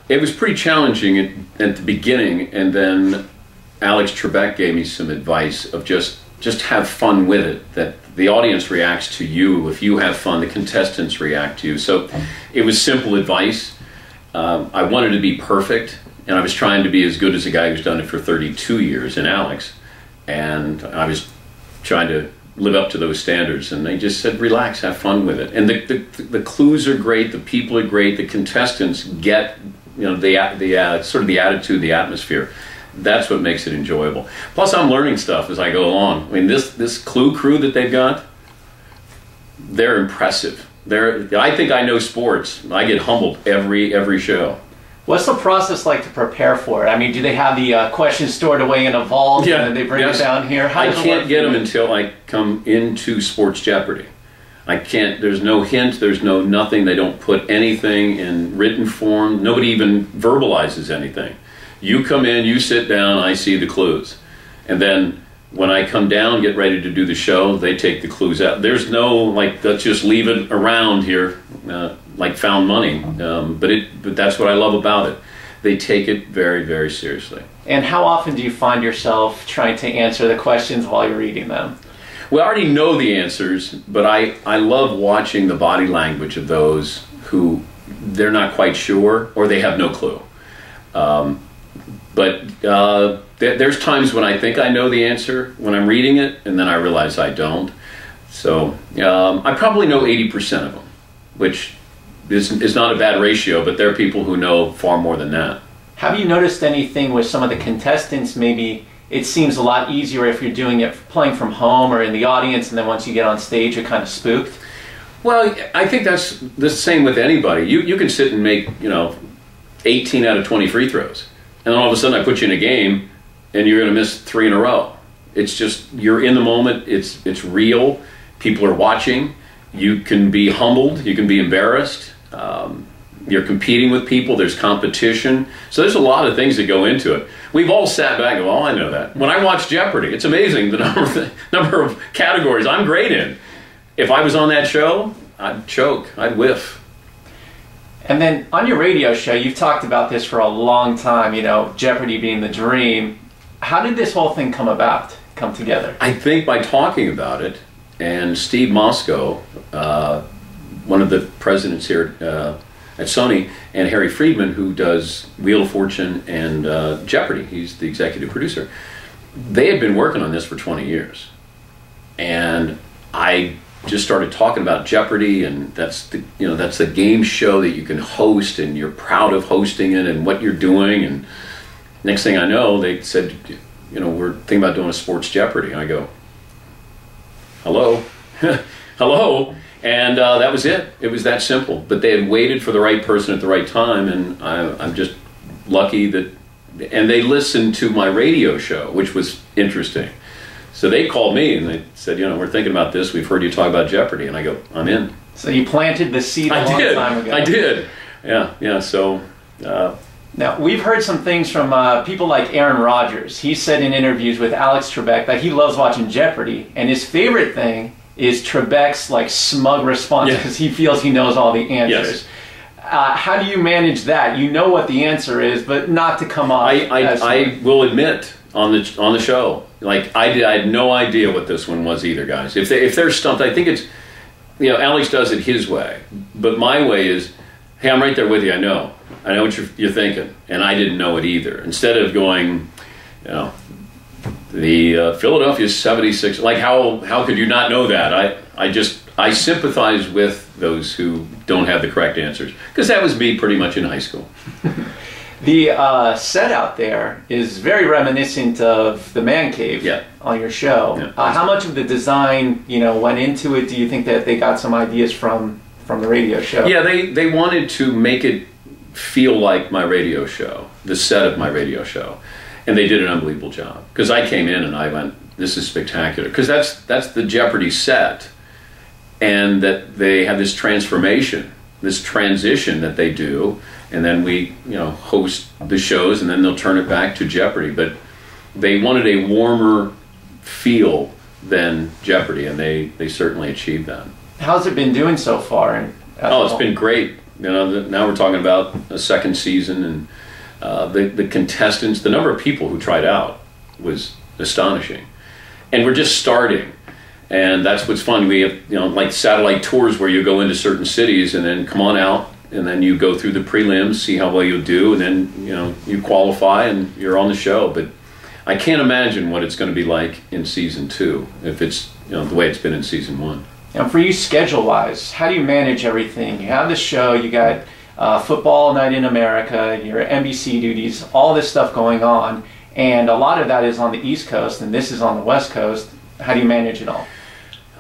It was pretty challenging at the beginning, and then Alex Trebek gave me some advice of just have fun with it, that the audience reacts to you. If you have fun, the contestants react to you. So it was simple advice. I wanted to be perfect, and I was trying to be as good as a guy who's done it for 32 years in Alex, and I was trying to live up to those standards, and they just said, relax, have fun with it. And the clues are great, the people are great, the contestants get, the sort of the attitude, the atmosphere. That's what makes it enjoyable. Plus, I'm learning stuff as I go along. I mean, this clue crew that they've got, they're impressive. I think I know sports. I get humbled every show. What's the process like to prepare for it? I mean, do they have the questions stored away in a vault, and then they bring it down here? I can't get them until I come into Sports Jeopardy. I can't, there's no hint, there's no nothing. They don't put anything in written form. Nobody even verbalizes anything. You come in, you sit down, I see the clues. And then when I come down, get ready to do the show, they take the clues out. There's no, like, let's just leave it around here, like found money. But that's what I love about it. They take it very, very seriously. And how often do you find yourself trying to answer the questions while you're reading them? Well, I already know the answers, but I love watching the body language of those who they're not quite sure or they have no clue. There's times when I think I know the answer when I'm reading it, and then I realize I don't. So I probably know 80% of them, which is not a bad ratio, but there are people who know far more than that. Have you noticed anything with some of the contestants? Maybe it seems a lot easier if you're doing it playing from home or in the audience, and then once you get on stage, you're kind of spooked? Well, I think that's the same with anybody. You can sit and make 18 out of 20 free throws, and then all of a sudden I put you in a game, and you're going to miss 3 in a row. It's just, you're in the moment, it's real, people are watching, you can be humbled, you can be embarrassed, you're competing with people, there's competition, so there's a lot of things that go into it. We've all sat back and go, oh, I know that. When I watch Jeopardy, it's amazing the number of categories I'm great in. If I was on that show, I'd choke, I'd whiff. And then on your radio show, you've talked about this for a long time, Jeopardy being the dream. How did this whole thing come together? I think by talking about it, and Steve Moscow, one of the presidents here at Sony, and Harry Friedman, who does Wheel of Fortune and Jeopardy, he's the executive producer, they had been working on this for 20 years. And I just started talking about Jeopardy, and that's the game show that you can host, and you're proud of hosting it and what you're doing. And next thing I know, they said, we're thinking about doing a Sports Jeopardy. And I go, hello, hello, and that was it. It was that simple. But they had waited for the right person at the right time, and I'm just lucky that. And they listened to my radio show, which was interesting. So they called me and they said, we're thinking about this. We've heard you talk about Jeopardy. And I go, I'm in. So you planted the seed a long time ago. I did. Yeah. So. Now, we've heard some things from people like Aaron Rodgers. He said in interviews with Alex Trebek that he loves watching Jeopardy. And his favorite thing is Trebek's smug response because he feels he knows all the answers. Yes. How do you manage that? You know what the answer is, but not to come off. I will admit on the show, I had no idea what this one was either, guys. If they're stumped, I think it's Alex does it his way, but my way is, hey, I'm right there with you. I know what you're thinking, and I didn't know it either. Instead of going, the Philadelphia 76, how could you not know that? I sympathize with those who don't have the correct answers, because that was me pretty much in high school. The set out there is very reminiscent of the man cave on your show. Yeah. How much of the design went into it? Do you think that they got some ideas from the radio show? Yeah, they wanted to make it feel like my radio show, the set of my radio show, and they did an unbelievable job. Because I came in and I went, this is spectacular, because that's the Jeopardy set. And that they have this transformation, this transition that they do, and then we, host the shows, and then they'll turn it back to Jeopardy. But they wanted a warmer feel than Jeopardy, and they certainly achieved that. How's it been doing so far? It's been great. Now we're talking about a second season, and the contestants, the number of people who tried out was astonishing. And we're just starting. And that's what's fun. We have, like satellite tours where you go into certain cities and then come on out, and then you go through the prelims, see how well you'll do, and then, you qualify and you're on the show. But I can't imagine what it's going to be like in season 2 if it's, the way it's been in season 1. And for you, schedule-wise, how do you manage everything? You have the show, you got Football Night in America, your NBC duties, all this stuff going on, and a lot of that is on the East Coast, and this is on the West Coast. How do you manage it all?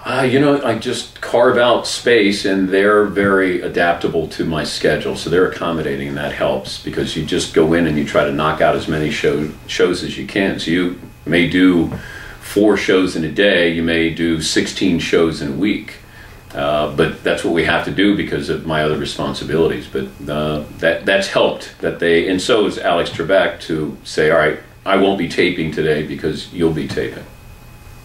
I just carve out space, and they're very adaptable to my schedule, so they're accommodating, and that helps because you just go in and you try to knock out as many shows as you can. So you may do 4 shows in a day, you may do 16 shows in a week, but that's what we have to do because of my other responsibilities. But that's helped, and so is Alex Trebek, to say, all right, I won't be taping today because you'll be taping.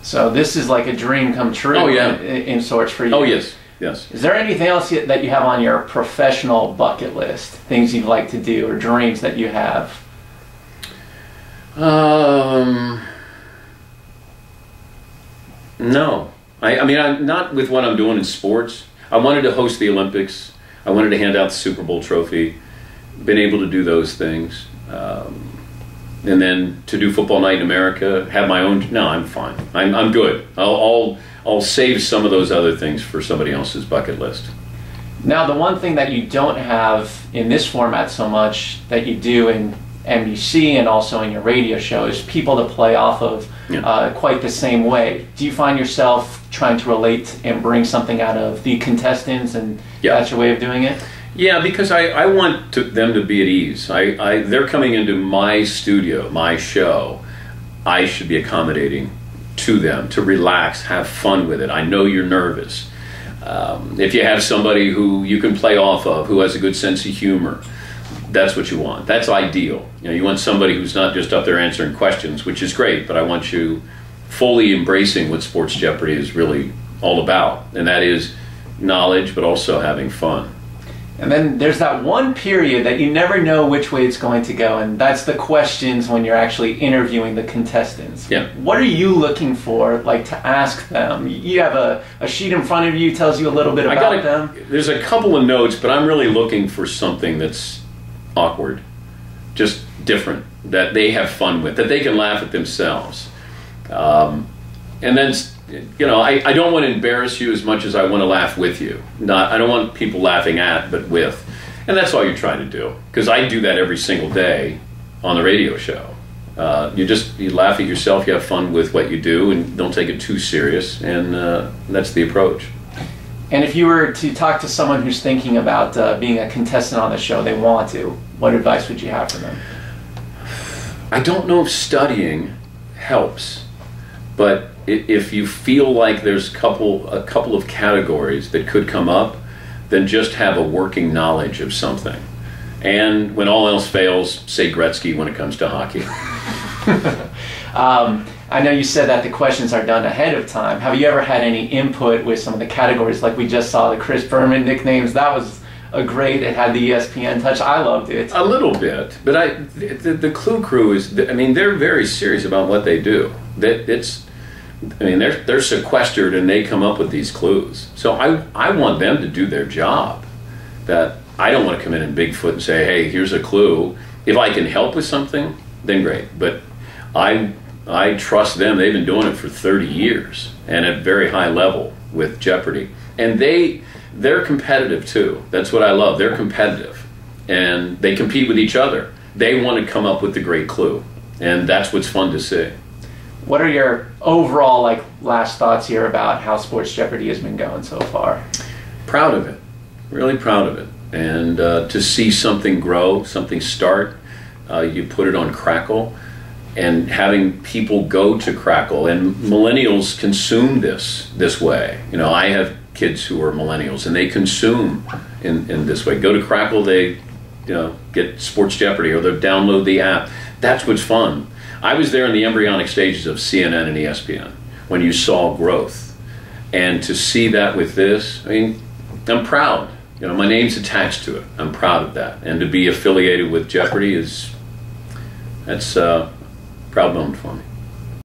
So this is like a dream come true. Oh, yeah. in sorts for you. Oh, yes. Is there anything else that you have on your professional bucket list? Things you'd like to do or dreams that you have? No. I'm not with what I'm doing in sports. I wanted to host the Olympics. I wanted to hand out the Super Bowl trophy. Been able to do those things. And then to do Football Night in America, have my own. No, I'm fine. I'm good. I'll save some of those other things for somebody else's bucket list. Now, the one thing that you don't have in this format so much that you do in NBC and also in your radio show is people to play off of quite the same way. Do you find yourself trying to relate and bring something out of the contestants, and that's your way of doing it? Yeah, because I want them to be at ease. They're coming into my studio, my show. I should be accommodating to them, to relax, have fun with it. I know you're nervous. If you have somebody who you can play off of, who has a good sense of humor, that's what you want. That's ideal. You want somebody who's not just up there answering questions, which is great, but I want you fully embracing what Sports Jeopardy is really all about, and that is knowledge, but also having fun. And then there's that one period that you never know which way it's going to go, and that's the questions when you're actually interviewing the contestants. Yeah. What are you looking for, to ask them? You have a sheet in front of you, tells you a little bit about them. There's a couple of notes, but I'm really looking for something that's awkward, just different, that they have fun with, that they can laugh at themselves. And then, I don't want to embarrass you as much as I want to laugh with you. I don't want people laughing at, but with. And that's all you're trying to do. Because I do that every single day on the radio show. You laugh at yourself, you have fun with what you do, and don't take it too serious. And that's the approach. And if you were to talk to someone who's thinking about being a contestant on the show, they want to, what advice would you have for them? I don't know if studying helps, but if you feel like there's a couple of categories that could come up, then just have a working knowledge of something. And when all else fails, say Gretzky when it comes to hockey. I know you said that the questions are done ahead of time. Have you ever had any input with some of the categories, like we just saw the Chris Berman nicknames? That was it had the ESPN touch. I loved it. A little bit, but the Clue Crew is, they're very serious about what they do. They're sequestered and they come up with these clues. So I want them to do their job. That I don't want to come in and Bigfoot and say, hey, here's a clue. If I can help with something, then great. But I trust them. They've been doing it for 30 years and at a very high level with Jeopardy. And they're competitive too. That's what I love. They're competitive. And they compete with each other. They want to come up with the great clue. And that's what's fun to see. What are your overall last thoughts here about how Sports Jeopardy has been going so far? Proud of it. Really proud of it. And to see something grow, something start, you put it on Crackle, and having people go to Crackle, and millennials consume this way. I have kids who are millennials, and they consume in this way. Go to Crackle, they get Sports Jeopardy, or they download the app. That's what's fun. I was there in the embryonic stages of CNN and ESPN when you saw growth. And to see that with this, I'm proud. You know, my name's attached to it. I'm proud of that. And to be affiliated with Jeopardy that's a proud moment for me.